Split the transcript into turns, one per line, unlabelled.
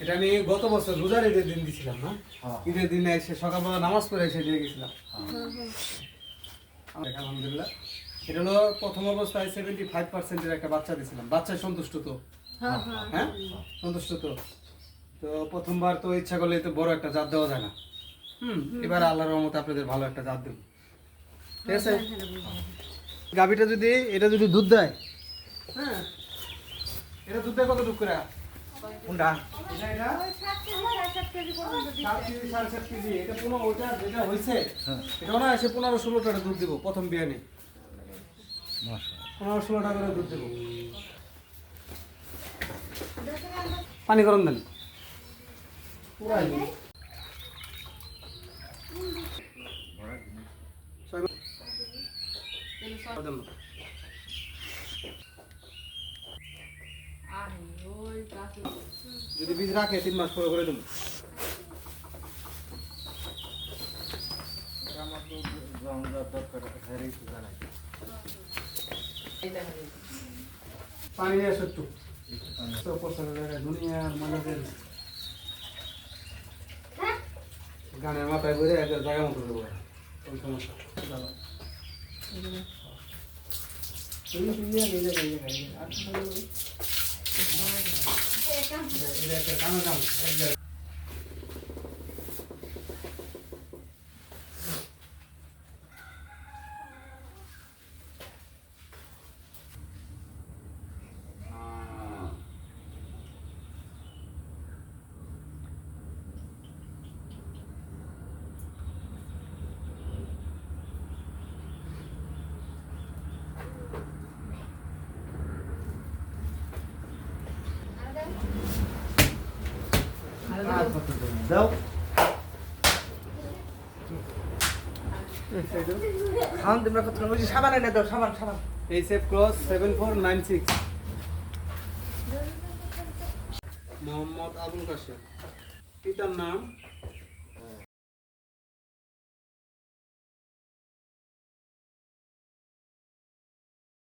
এটা আমি গত বছর রোজার ঈদের দিন দিছিলাম না, ঈদের দিনে এসে সকালবেলা নামাজ পড়ে এসে দিয়ে গেছিলাম। আলহামদুলিল্লাহ, এটা হলো প্রথম অবস্থায় 75% একটা বাচ্চা দিছিলাম। বাচ্চা সন্তুষ্ট তো? হ্যাঁ, সন্তুষ্ট তো। তো প্রথমবার তো ইচ্ছা করলে তো বড় একটা জাত দেওয়া যায় না। এবার আল্লাহর রহমতে আপনাদের ভালো একটা জাত দেব, ঠিক আছে? গাভীটা যদি এটা যদি দুধ দেয়, হ্যাঁ, এটা দুধ দেয় কত টুক করে? কোনটা? এটা 7 কেজি 7.5 কেজি। এটা 15 ওটা যেটা হইছে, এটা না এসে 15-16 টাকা দুধ দিব প্রথম বিয়ানে। 15-16 টাকা করে দুধ দেব। পানি গরম দেন পুরাই দিন। যদি বীজ রাখে 3 মাস পরে করে দেবো। পানি নিয়ে আসো একটু। দুনিয়ার মানুষের গানের মাথায় বসে একটা জায়গা মতো দেবো, কোন সমস্যা? দাও
খান তোমরা কত ওই সাবান এনে দাও, সাবান সাবান।
HF cross 7496। মোহাম্মদ আবুল কাশেম, পিতার নাম